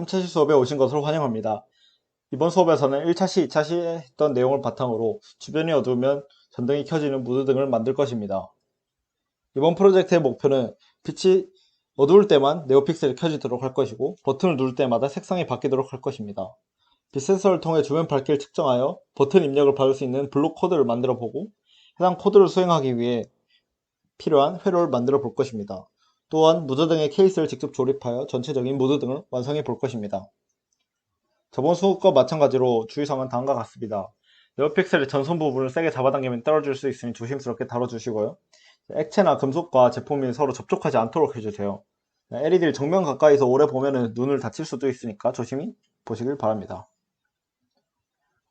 3차 시 수업에 오신 것을 환영합니다. 이번 수업에서는 1차 시, 2차 시 했던 내용을 바탕으로 주변이 어두우면 전등이 켜지는 무드등을 만들 것입니다. 이번 프로젝트의 목표는 빛이 어두울 때만 네오픽셀이 켜지도록 할 것이고 버튼을 누를 때마다 색상이 바뀌도록 할 것입니다. 빛 센서를 통해 주변 밝기를 측정하여 버튼 입력을 받을 수 있는 블록 코드를 만들어 보고 해당 코드를 수행하기 위해 필요한 회로를 만들어 볼 것입니다. 또한 무드등의 케이스를 직접 조립하여 전체적인 무드등을 완성해 볼 것입니다. 저번 수업과 마찬가지로 주의사항은 다음과 같습니다. 네오픽셀의 전선 부분을 세게 잡아당기면 떨어질 수 있으니 조심스럽게 다뤄주시고요. 액체나 금속과 제품이 서로 접촉하지 않도록 해주세요. LED를 정면 가까이서 오래 보면 눈을 다칠 수도 있으니까 조심히 보시길 바랍니다.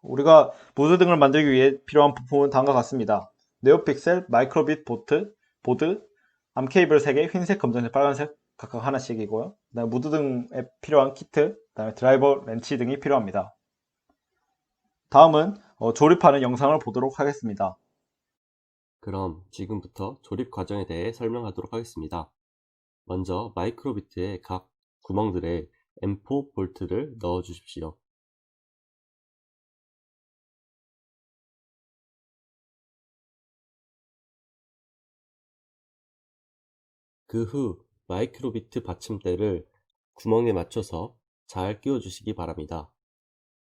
우리가 무드등을 만들기 위해 필요한 부품은 다음과 같습니다. 네오픽셀, 마이크로빗 보드, 암 케이블 3개, 흰색, 검정색, 빨간색 각각 하나씩이고요. 그다음에 무드등에 필요한 키트, 그다음에 드라이버, 렌치 등이 필요합니다. 다음은 조립하는 영상을 보도록 하겠습니다. 그럼 지금부터 조립 과정에 대해 설명하도록 하겠습니다. 먼저 마이크로비트의 각 구멍들에 M4 볼트를 넣어 주십시오. 그 후 마이크로비트 받침대를 구멍에 맞춰서 잘 끼워 주시기 바랍니다.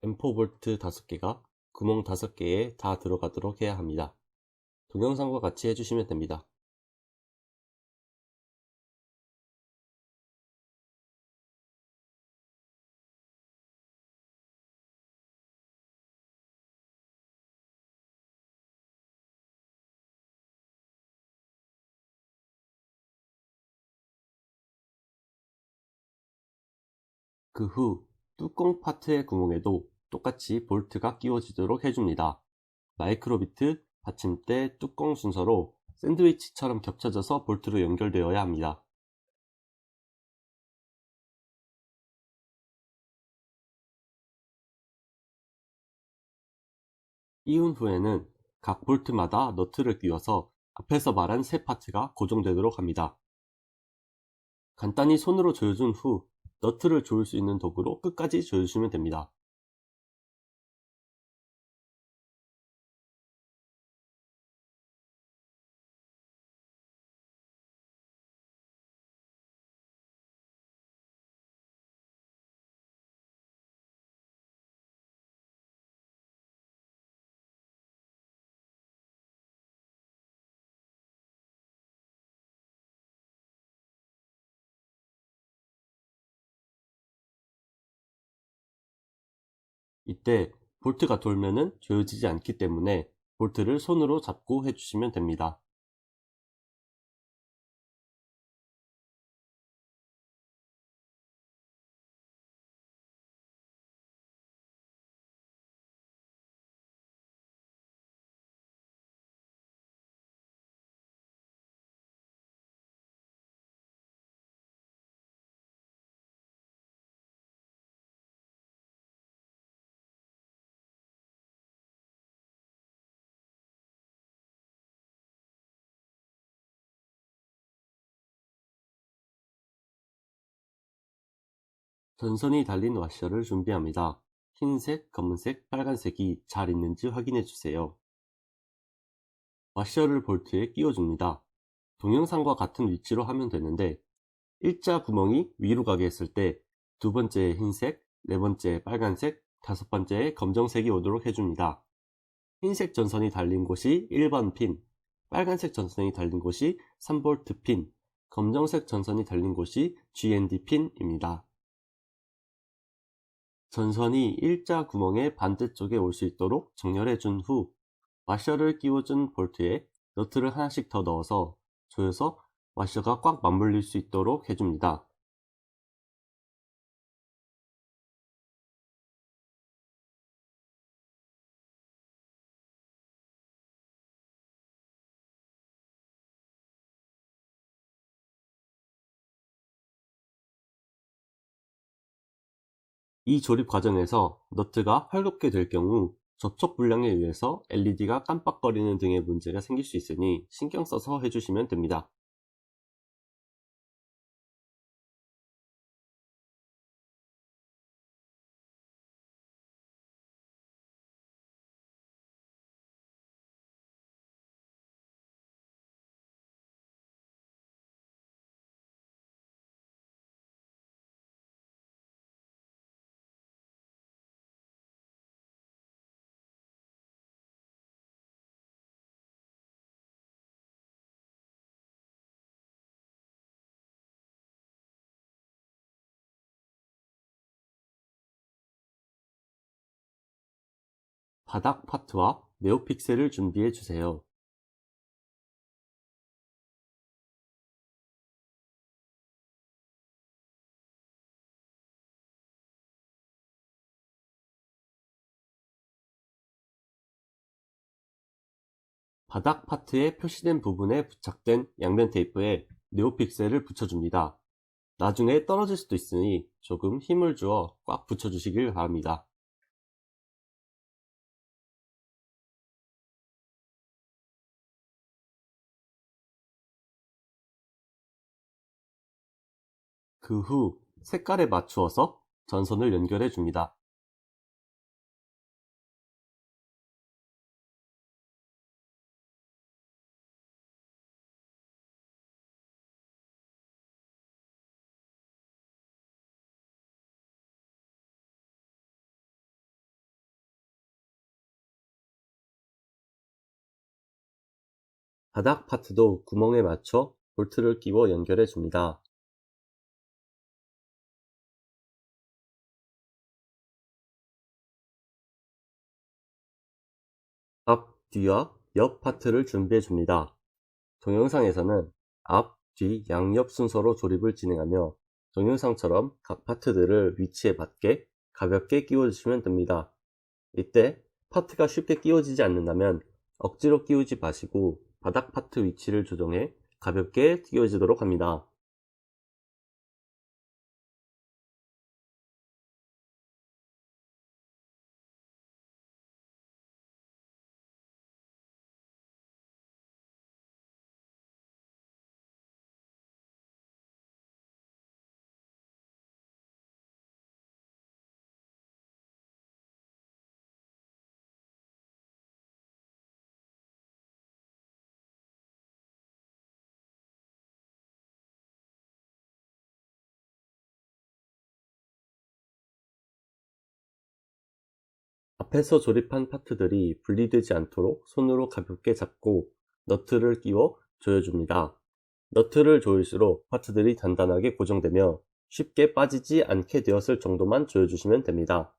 M4 볼트 5개가 구멍 5개에 다 들어가도록 해야 합니다. 동영상과 같이 해주시면 됩니다. 그 후 뚜껑 파트의 구멍에도 똑같이 볼트가 끼워지도록 해줍니다. 마이크로비트, 받침대, 뚜껑 순서로 샌드위치처럼 겹쳐져서 볼트로 연결되어야 합니다. 끼운 후에는 각 볼트마다 너트를 끼워서 앞에서 말한 세 파트가 고정되도록 합니다. 간단히 손으로 조여준 후 너트를 조일 수 있는 도구로 끝까지 조여주시면 됩니다. 이때 볼트가 돌면은 조여지지 않기 때문에 볼트를 손으로 잡고 해주시면 됩니다. 전선이 달린 와셔를 준비합니다. 흰색, 검은색, 빨간색이 잘 있는지 확인해 주세요. 와셔를 볼트에 끼워줍니다. 동영상과 같은 위치로 하면 되는데 일자 구멍이 위로 가게 했을 때 두 번째에 흰색, 네 번째에 빨간색, 다섯 번째에 검정색이 오도록 해줍니다. 흰색 전선이 달린 곳이 1번 핀, 빨간색 전선이 달린 곳이 3V 핀, 검정색 전선이 달린 곳이 GND 핀입니다. 전선이 일자 구멍의 반대쪽에 올 수 있도록 정렬해 준 후 와셔를 끼워준 볼트에 너트를 하나씩 더 넣어서 조여서 와셔가 꽉 맞물릴 수 있도록 해줍니다. 이 조립 과정에서 너트가 헐겁게 될 경우 접촉 불량에 의해서 LED가 깜빡거리는 등의 문제가 생길 수 있으니 신경 써서 해주시면 됩니다. 바닥 파트와 네오픽셀을 준비해 주세요. 바닥 파트에 표시된 부분에 부착된 양면 테이프에 네오픽셀을 붙여줍니다. 나중에 떨어질 수도 있으니 조금 힘을 주어 꽉 붙여주시길 바랍니다. 그 후 색깔에 맞추어서 전선을 연결해 줍니다. 바닥 파트도 구멍에 맞춰 볼트를 끼워 연결해 줍니다. 앞, 뒤와 옆 파트를 준비해 줍니다. 동영상에서는 앞, 뒤, 양옆 순서로 조립을 진행하며 동영상처럼 각 파트들을 위치에 맞게 가볍게 끼워주시면 됩니다. 이때 파트가 쉽게 끼워지지 않는다면 억지로 끼우지 마시고 바닥 파트 위치를 조정해 가볍게 끼워지도록 합니다. 앞에서 조립한 파트들이 분리되지 않도록 손으로 가볍게 잡고 너트를 끼워 조여줍니다. 너트를 조일수록 파트들이 단단하게 고정되며 쉽게 빠지지 않게 되었을 정도만 조여주시면 됩니다.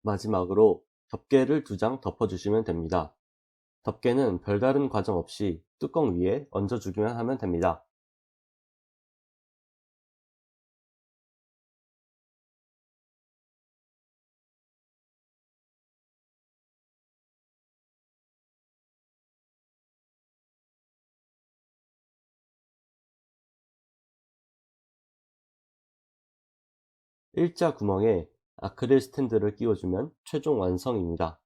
마지막으로 덮개를 2장 덮어주시면 됩니다. 덮개는 별다른 과정 없이 뚜껑 위에 얹어주기만 하면 됩니다. 일자 구멍에 아크릴 스탠드를 끼워주면 최종 완성입니다.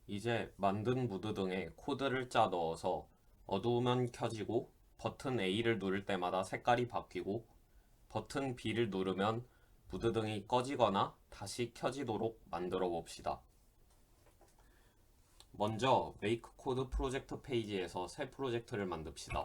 이제 만든 무드등에 코드를 짜 넣어서 어두우면 켜지고 버튼 A를 누를 때마다 색깔이 바뀌고 버튼 B를 누르면 무드등이 꺼지거나 다시 켜지도록 만들어 봅시다. 먼저 메이크 코드 프로젝트 페이지에서 새 프로젝트를 만듭시다.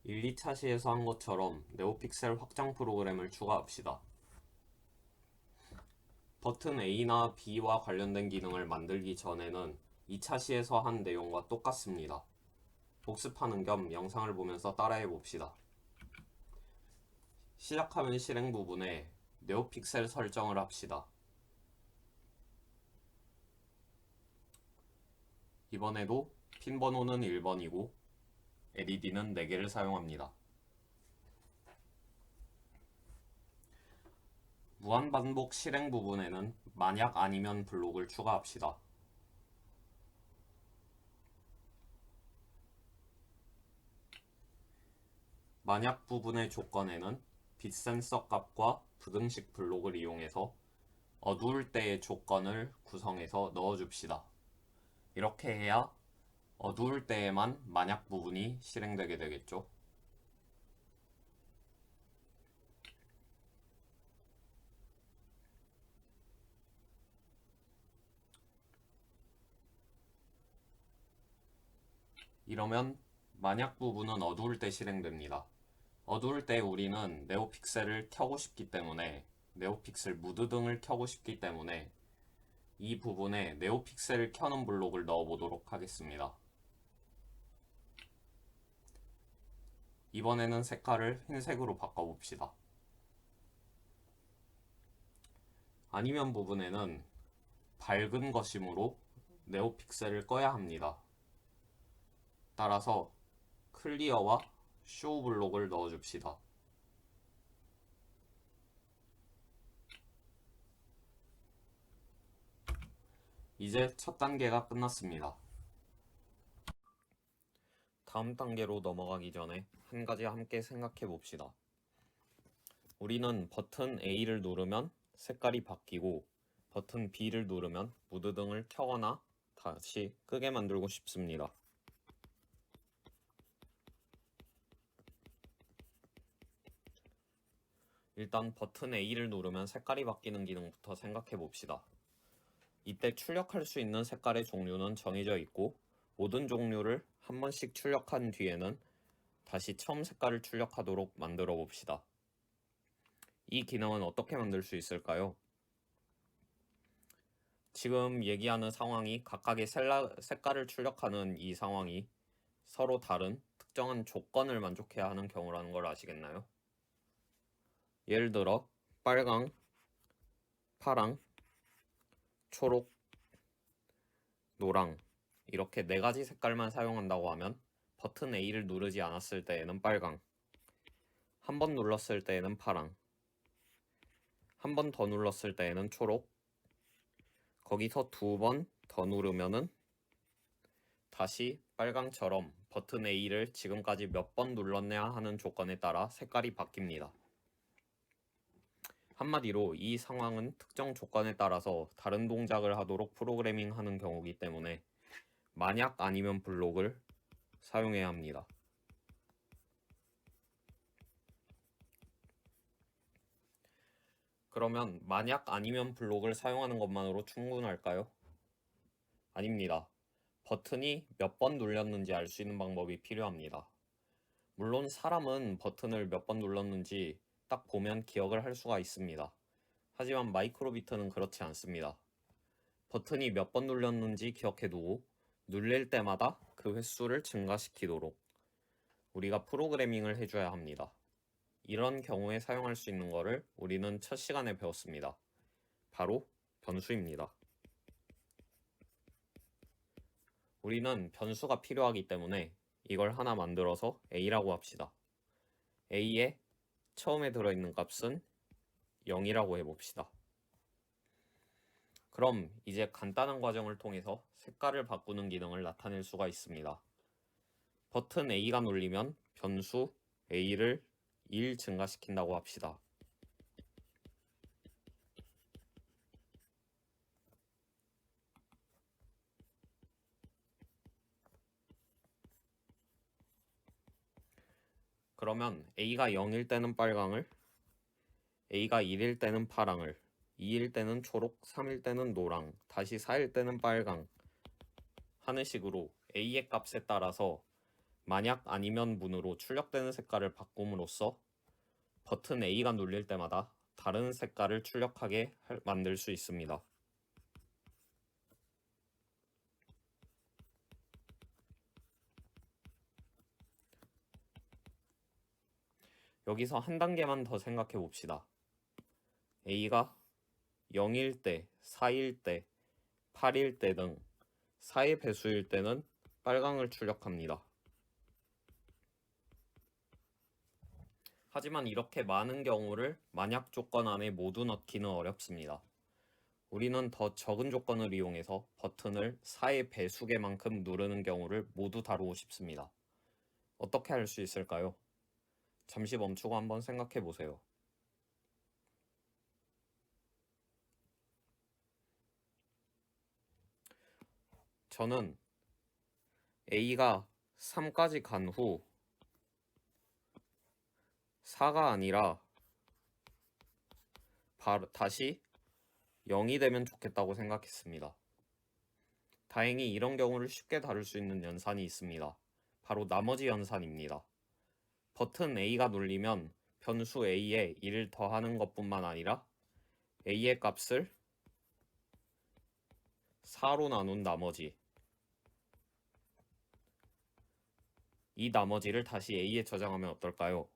1, 2차 시에서 한 것처럼 네오픽셀 확장 프로그램을 추가합시다. 버튼 A나 B와 관련된 기능을 만들기 전에는 2차 시에서 한 내용과 똑같습니다. 복습하는 겸 영상을 보면서 따라해 봅시다. 시작하면 실행 부분에 네오픽셀 설정을 합시다. 이번에도 핀 번호는 1번이고 LED는 4개를 사용합니다. 무한반복 실행 부분에는 만약 아니면 블록을 추가합시다. 만약 부분의 조건에는 빛 센서 값과 부등식 블록을 이용해서 어두울 때의 조건을 구성해서 넣어줍시다. 이렇게 해야 어두울 때에만 만약 부분이 실행되게 되겠죠. 이러면 만약 부분은 어두울 때 실행됩니다. 어두울 때 우리는 네오픽셀을 켜고 싶기 때문에 네오픽셀 무드 등을 켜고 싶기 때문에 이 부분에 네오픽셀을 켜는 블록을 넣어 보도록 하겠습니다. 이번에는 색깔을 흰색으로 바꿔봅시다. 아니면 부분에는 밝은 것이므로 네오픽셀을 꺼야 합니다. 따라서 클리어와 쇼 블록을 넣어줍시다. 이제 첫 단계가 끝났습니다. 다음 단계로 넘어가기 전에 한 가지 함께 생각해 봅시다. 우리는 버튼 A를 누르면 색깔이 바뀌고 버튼 B를 누르면 무드 등을 켜거나 다시 끄게 만들고 싶습니다. 일단 버튼 A를 누르면 색깔이 바뀌는 기능부터 생각해 봅시다. 이때 출력할 수 있는 색깔의 종류는 정해져 있고 모든 종류를 한 번씩 출력한 뒤에는 다시 처음 색깔을 출력하도록 만들어 봅시다. 이 기능은 어떻게 만들 수 있을까요? 지금 얘기하는 상황이 각각의 색깔을 출력하는 이 상황이 서로 다른 특정한 조건을 만족해야 하는 경우라는 걸 아시겠나요? 예를 들어 빨강, 파랑, 초록, 노랑 이렇게 4가지 색깔만 사용한다고 하면 버튼 A를 누르지 않았을 때에는 빨강, 한 번 눌렀을 때에는 파랑, 한 번 더 눌렀을 때에는 초록, 거기서 2번 더 누르면은 다시 빨강처럼 버튼 A를 지금까지 몇 번 눌렀냐 하는 조건에 따라 색깔이 바뀝니다. 한마디로 이 상황은 특정 조건에 따라서 다른 동작을 하도록 프로그래밍 하는 경우이기 때문에 만약 아니면 블록을 사용해야 합니다. 그러면 만약 아니면 블록을 사용하는 것만으로 충분할까요? 아닙니다. 버튼이 몇 번 눌렸는지 알 수 있는 방법이 필요합니다. 물론 사람은 버튼을 몇 번 눌렀는지 딱 보면 기억을 할 수가 있습니다. 하지만 마이크로비트는 그렇지 않습니다. 버튼이 몇 번 눌렸는지 기억해두고 눌릴 때마다 그 횟수를 증가시키도록 우리가 프로그래밍을 해줘야 합니다. 이런 경우에 사용할 수 있는 것을 우리는 첫 시간에 배웠습니다. 바로 변수입니다. 우리는 변수가 필요하기 때문에 이걸 하나 만들어서 A라고 합시다. A에 처음에 들어있는 값은 0이라고 해봅시다. 그럼 이제 간단한 과정을 통해서 색깔을 바꾸는 기능을 나타낼 수가 있습니다. 버튼 A가 눌리면 변수 A를 1 증가시킨다고 합시다. 그러면 A가 0일 때는 빨강을, A가 1일 때는 파랑을, 2일 때는 초록, 3일 때는 노랑, 다시 4일 때는 빨강 하는 식으로 A의 값에 따라서 만약 아니면 문으로 출력되는 색깔을 바꿈으로써 버튼 A가 눌릴 때마다 다른 색깔을 출력하게 만들 수 있습니다. 여기서 한 단계만 더 생각해 봅시다. A가 0일 때, 4일 때, 8일 때 등 4의 배수일 때는 빨강을 출력합니다. 하지만 이렇게 많은 경우를 만약 조건 안에 모두 넣기는 어렵습니다. 우리는 더 적은 조건을 이용해서 버튼을 4의 배수개만큼 누르는 경우를 모두 다루고 싶습니다. 어떻게 할 수 있을까요? 잠시 멈추고 한번 생각해 보세요. 저는 A가 3까지 간 후 4가 아니라 다시 0이 되면 좋겠다고 생각했습니다. 다행히 이런 경우를 쉽게 다룰 수 있는 연산이 있습니다. 바로 나머지 연산입니다. 버튼 A가 눌리면 변수 A에 1을 더하는 것뿐만 아니라 A의 값을 4로 나눈 나머지, 이 나머지를 다시 A에 저장하면 어떨까요?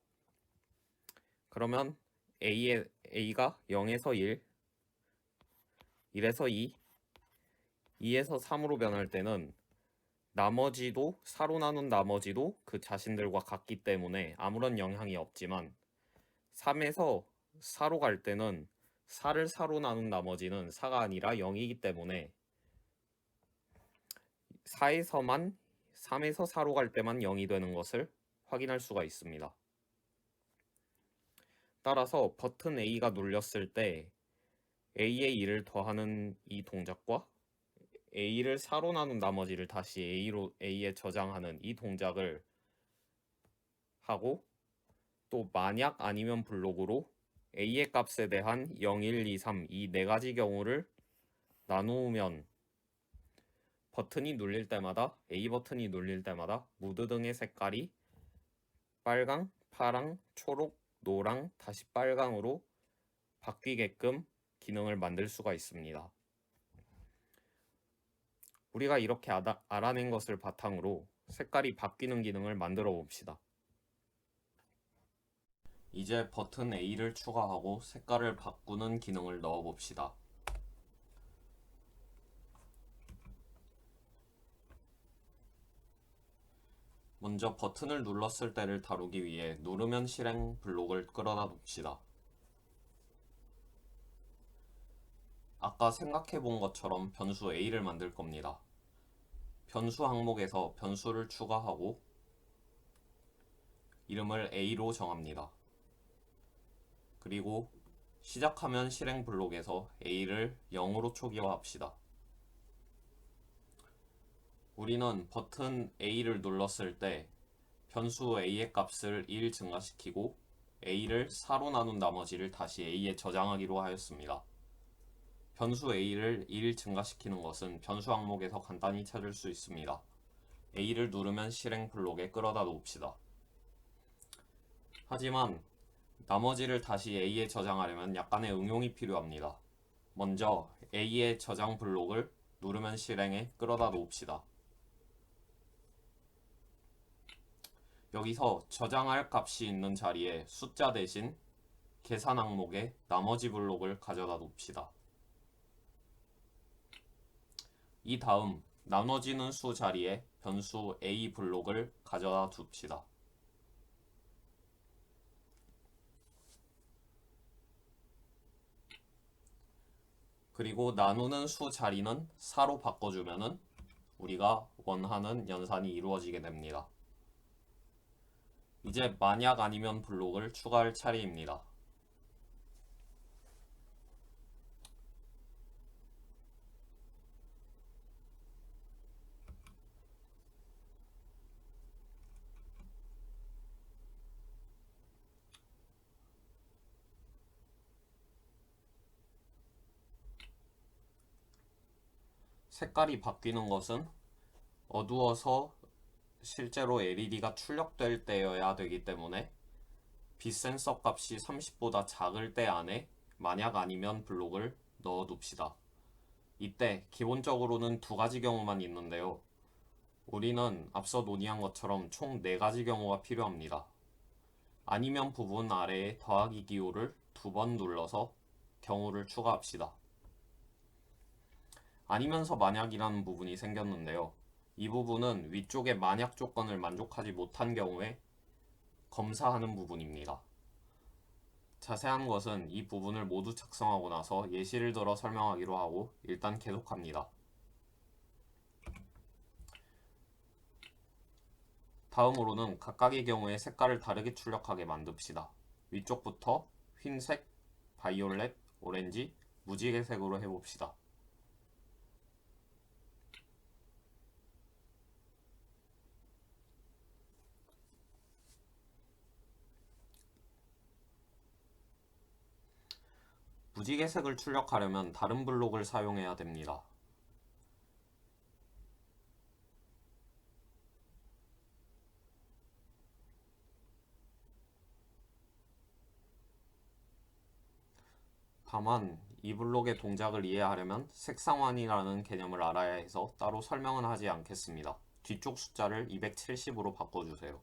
그러면 A가 0에서 1, 1에서 2, 2에서 3으로 변할 때는 나머지도 4로 나눈 나머지도 그 자신들과 같기 때문에 아무런 영향이 없지만 3에서 4로 갈 때는 4를 4로 나눈 나머지는 4가 아니라 0이기 때문에 3에서 4로 갈 때만 0이 되는 것을 확인할 수가 있습니다. 따라서 버튼 A가 눌렸을 때 A에 2를 더하는 이 동작과 A를 4로 나눈 나머지를 다시 A에 저장하는 이 동작을 하고 또 만약 아니면 블록으로 A의 값에 대한 0, 1, 2, 3 이 네 가지 경우를 나누면 A 버튼이 눌릴 때마다 무드 등의 색깔이 빨강, 파랑, 초록, 노랑, 다시 빨강으로 바뀌게끔 기능을 만들 수가 있습니다. 우리가 이렇게 알아낸 것을 바탕으로 색깔이 바뀌는 기능을 만들어 봅시다. 이제 버튼 A를 추가하고 색깔을 바꾸는 기능을 넣어 봅시다. 먼저 버튼을 눌렀을 때를 다루기 위해 누르면 실행 블록을 끌어다 놓읍시다. 아까 생각해 본 것처럼 변수 A를 만들 겁니다. 변수 항목에서 변수를 추가하고 이름을 A로 정합니다. 그리고 시작하면 실행 블록에서 A를 0으로 초기화합시다. 우리는 버튼 A를 눌렀을 때 변수 A의 값을 1 증가시키고 A를 4로 나눈 나머지를 다시 A에 저장하기로 하였습니다. 변수 A를 1 증가시키는 것은 변수 항목에서 간단히 찾을 수 있습니다. A를 누르면 실행 블록에 끌어다 놓읍시다. 하지만 나머지를 다시 A에 저장하려면 약간의 응용이 필요합니다. 먼저 A의 저장 블록을 누르면 실행에 끌어다 놓읍시다. 여기서 저장할 값이 있는 자리에 숫자 대신 계산 항목에 나머지 블록을 가져다 놓읍시다. 이 다음 나눠지는 수 자리에 변수 A 블록을 가져다 둡시다. 그리고 나누는 수 자리는 4로 바꿔주면은 우리가 원하는 연산이 이루어지게 됩니다. 이제 만약 아니면 블록을 추가할 차례입니다. 색깔이 바뀌는 것은 어두워서 실제로 LED가 출력될 때여야 되기 때문에 빛 센서 값이 30보다 작을 때 안에 만약 아니면 블록을 넣어 둡시다. 이때 기본적으로는 두 가지 경우만 있는데요. 우리는 앞서 논의한 것처럼 총 4가지 경우가 필요합니다. 아니면 부분 아래에 더하기 기호를 2번 눌러서 경우를 추가합시다. 아니면서 만약이라는 부분이 생겼는데요. 이 부분은 위쪽의 만약 조건을 만족하지 못한 경우에 검사하는 부분입니다. 자세한 것은 이 부분을 모두 작성하고 나서 예시를 들어 설명하기로 하고 일단 계속합니다. 다음으로는 각각의 경우에 색깔을 다르게 출력하게 만듭시다. 위쪽부터 흰색, 바이올렛, 오렌지, 무지개색으로 해봅시다. 무지개색을 출력하려면 다른 블록을 사용해야 됩니다. 다만 이 블록의 동작을 이해하려면 색상환이라는 개념을 알아야 해서 따로 설명은 하지 않겠습니다. 뒤쪽 숫자를 270으로 바꿔주세요.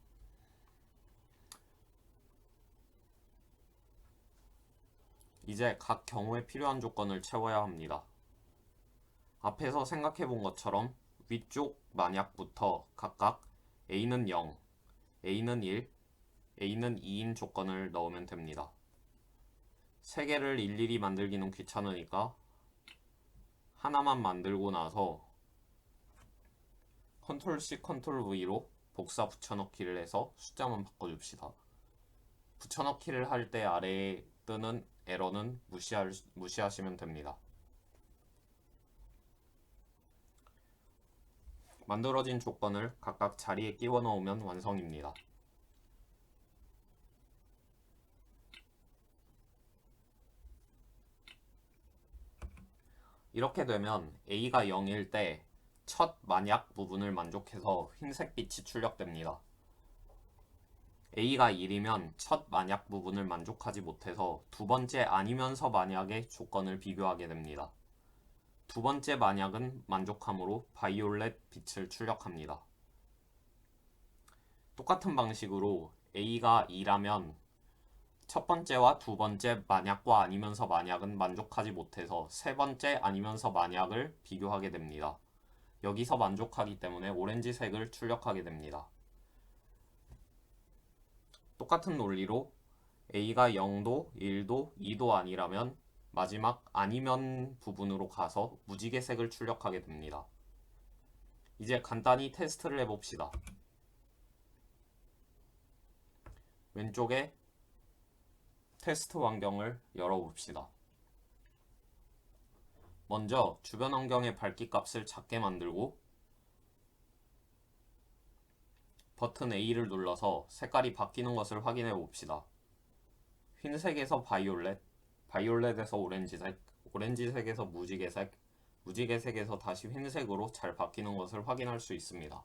이제 각 경우에 필요한 조건을 채워야 합니다. 앞에서 생각해 본 것처럼 위쪽 만약부터 각각 A는 0, A는 1, A는 2인 조건을 넣으면 됩니다. 3개를 일일이 만들기는 귀찮으니까 하나만 만들고 나서 Ctrl C, Ctrl V로 복사 붙여넣기를 해서 숫자만 바꿔줍시다. 붙여넣기를 할 때 아래에 뜨는 에러는 무시하시면 됩니다. 만들어진 조건을 각각 자리에 끼워 넣으면 완성입니다. 이렇게 되면 A가 0일 때 첫 만약 부분을 만족해서 흰색 빛이 출력됩니다. A가 1이면 첫 만약 부분을 만족하지 못해서 두 번째 아니면서 만약의 조건을 비교하게 됩니다. 두 번째 만약은 만족함으로 바이올렛 빛을 출력합니다. 똑같은 방식으로 A가 2라면 첫 번째와 두 번째 만약과 아니면서 만약은 만족하지 못해서 세 번째 아니면서 만약을 비교하게 됩니다. 여기서 만족하기 때문에 오렌지색을 출력하게 됩니다. 똑같은 논리로 A가 0도, 1도, 2도 아니라면 마지막 아니면 부분으로 가서 무지개색을 출력하게 됩니다. 이제 간단히 테스트를 해봅시다. 왼쪽에 테스트 환경을 열어봅시다. 먼저 주변 환경의 밝기 값을 작게 만들고 버튼 A를 눌러서 색깔이 바뀌는 것을 확인해 봅시다. 흰색에서 바이올렛, 바이올렛에서 오렌지색, 오렌지색에서 무지개색, 무지개색에서 다시 흰색으로 잘 바뀌는 것을 확인할 수 있습니다.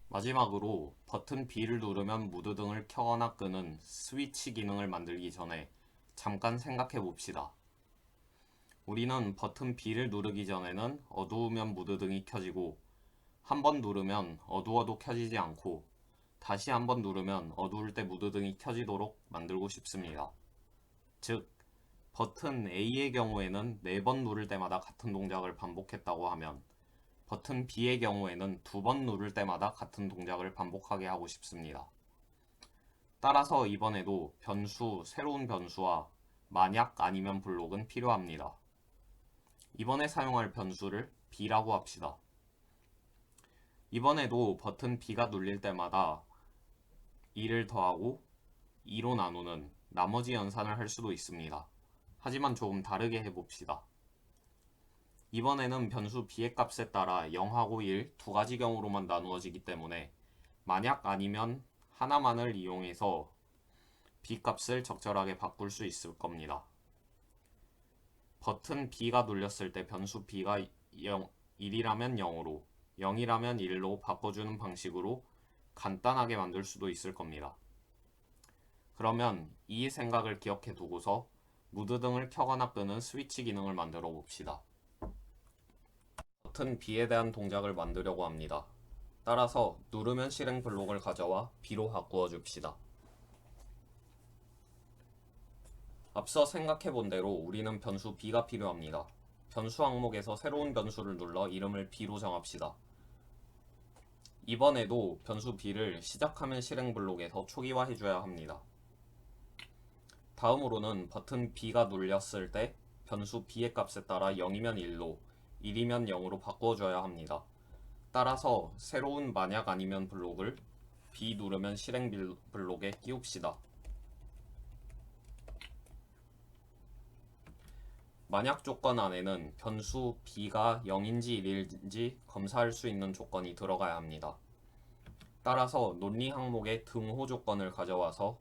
마지막으로 버튼 B를 누르면 무드등을 켜거나 끄는 스위치 기능을 만들기 전에 잠깐 생각해 봅시다. 우리는 버튼 B를 누르기 전에는 어두우면 무드등이 켜지고 한 번 누르면 어두워도 켜지지 않고 다시 한 번 누르면 어두울 때 무드등이 켜지도록 만들고 싶습니다. 즉, 버튼 A의 경우에는 4번 누를 때마다 같은 동작을 반복했다고 하면 버튼 B의 경우에는 2번 누를 때마다 같은 동작을 반복하게 하고 싶습니다. 따라서 이번에도 변수, 새로운 변수와 만약 아니면 블록은 필요합니다. 이번에 사용할 변수를 B라고 합시다. 이번에도 버튼 B가 눌릴 때마다 2를 더하고 2로 나누는 나머지 연산을 할 수도 있습니다. 하지만 조금 다르게 해봅시다. 이번에는 변수 B의 값에 따라 0하고 1 두 가지 경우로만 나누어지기 때문에 만약 아니면 하나만을 이용해서 B 값을 적절하게 바꿀 수 있을 겁니다. 버튼 B가 눌렸을 때 변수 B가 1이라면 0으로, 0이라면 1로 바꿔주는 방식으로 간단하게 만들 수도 있을 겁니다. 그러면 이 생각을 기억해 두고서 무드 등을 켜거나 끄는 스위치 기능을 만들어 봅시다. 버튼 B에 대한 동작을 만들려고 합니다. 따라서 누르면 실행 블록을 가져와 B로 바꾸어 줍시다. 앞서 생각해 본 대로 우리는 변수 B가 필요합니다. 변수 항목에서 새로운 변수를 눌러 이름을 B로 정합시다. 이번에도 변수 B를 시작하면 실행 블록에서 초기화해 줘야 합니다. 다음으로는 버튼 B가 눌렸을 때 변수 B의 값에 따라 0이면 1로, 1이면 0으로 바꿔줘야 합니다. 따라서 새로운 만약 아니면 블록을 B 누르면 실행 블록에 끼웁시다. 만약 조건 안에는 변수 B가 0인지 1인지 검사할 수 있는 조건이 들어가야 합니다. 따라서 논리 항목의 등호 조건을 가져와서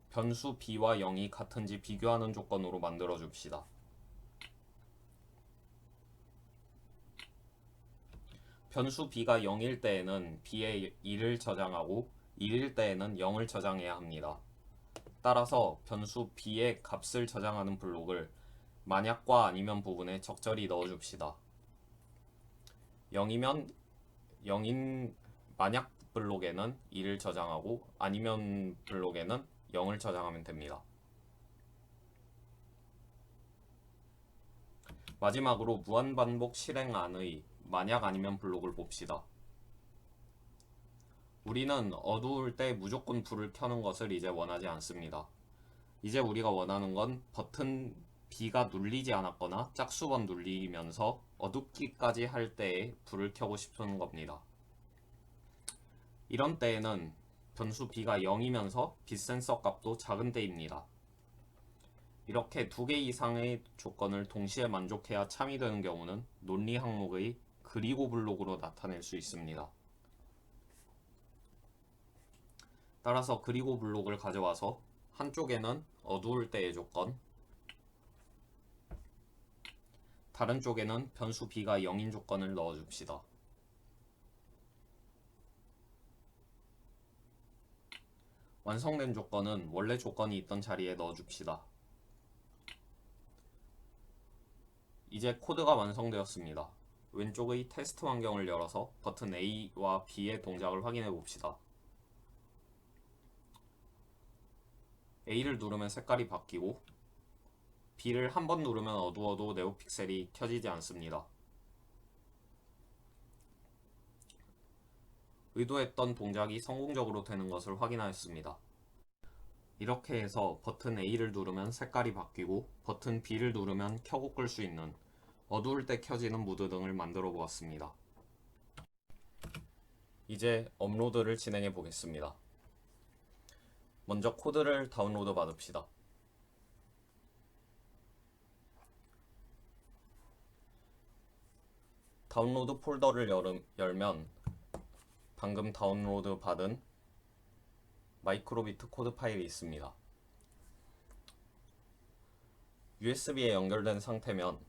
변수 B와 0이 같은지 비교하는 조건으로 만들어 줍시다. 변수 B가 0일 때에는 B에 1을 저장하고 1일 때에는 0을 저장해야 합니다. 따라서 변수 B의 값을 저장하는 블록을 만약과 아니면 부분에 적절히 넣어줍시다. 0이면 0인 만약 블록에는 1을 저장하고 아니면 블록에는 0을 저장하면 됩니다. 마지막으로 무한반복 실행안의 만약 아니면 블록을 봅시다. 우리는 어두울 때 무조건 불을 켜는 것을 이제 원하지 않습니다. 이제 우리가 원하는 건 버튼 B가 눌리지 않았거나 짝수번 눌리면서 어둡기까지 할 때에 불을 켜고 싶은 겁니다. 이런 때에는 변수 B가 0이면서 빛 센서 값도 작은 때입니다. 이렇게 2개 이상의 조건을 동시에 만족해야 참이 되는 경우는 논리 항목의 그리고 블록으로 나타낼 수 있습니다. 따라서 그리고 블록을 가져와서 한쪽에는 어두울 때의 조건, 다른 쪽에는 변수 B가 0인 조건을 넣어줍시다. 완성된 조건은 원래 조건이 있던 자리에 넣어줍시다. 이제 코드가 완성되었습니다. 왼쪽의 테스트 환경을 열어서 버튼 A와 B의 동작을 확인해 봅시다. A를 누르면 색깔이 바뀌고 B를 한 번 누르면 어두워도 네오픽셀이 켜지지 않습니다. 의도했던 동작이 성공적으로 되는 것을 확인하였습니다. 이렇게 해서 버튼 A를 누르면 색깔이 바뀌고 버튼 B를 누르면 켜고 끌 수 있는 어두울 때 켜지는 무드 등을 만들어 보았습니다. 이제 업로드를 진행해 보겠습니다. 먼저 코드를 다운로드 받읍시다. 다운로드 폴더를 열면 방금 다운로드 받은 마이크로비트 코드 파일이 있습니다. USB에 연결된 상태면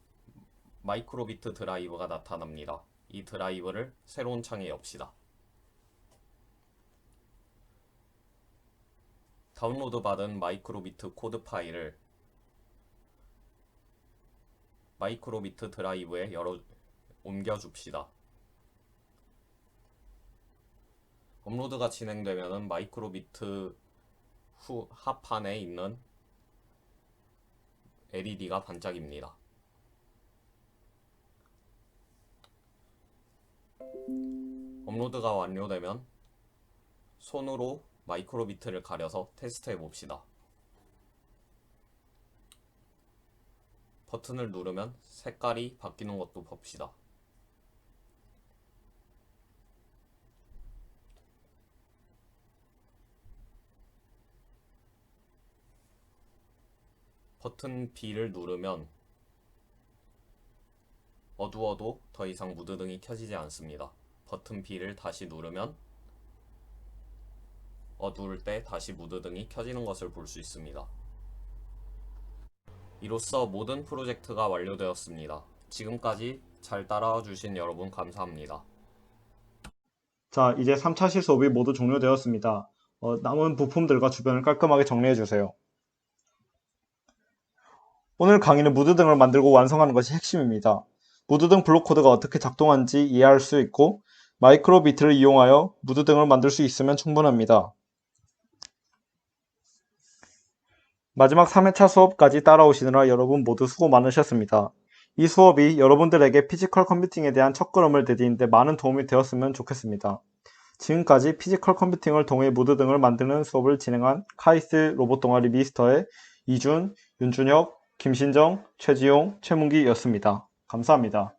마이크로비트 드라이브가 나타납니다. 이 드라이브를 새로운 창에 엽시다. 다운로드 받은 마이크로비트 코드 파일을 마이크로비트 드라이브에 옮겨줍시다. 업로드가 진행되면 마이크로비트 후 하판에 있는 LED가 반짝입니다. 업로드가 완료되면 손으로 마이크로비트를 가려서 테스트해 봅시다. 버튼을 누르면 색깔이 바뀌는 것도 봅시다. 버튼 B를 누르면 어두워도 더 이상 무드등이 켜지지 않습니다. 버튼 B를 다시 누르면 어두울 때 다시 무드등이 켜지는 것을 볼 수 있습니다. 이로써 모든 프로젝트가 완료되었습니다. 지금까지 잘 따라와 주신 여러분 감사합니다. 자, 이제 3차 시 수업이 모두 종료되었습니다. 남은 부품들과 주변을 깔끔하게 정리해 주세요. 오늘 강의는 무드등을 만들고 완성하는 것이 핵심입니다. 무드등 블록 코드가 어떻게 작동하는지 이해할 수 있고 마이크로비트를 이용하여 무드등을 만들 수 있으면 충분합니다. 마지막 3회차 수업까지 따라오시느라 여러분 모두 수고 많으셨습니다. 이 수업이 여러분들에게 피지컬 컴퓨팅에 대한 첫걸음을 디디는데 많은 도움이 되었으면 좋겠습니다. 지금까지 피지컬 컴퓨팅을 통해 무드등을 만드는 수업을 진행한 카이스트 로봇 동아리 미스터의 이준, 윤준혁, 김신정, 최지용, 최문기였습니다. 감사합니다.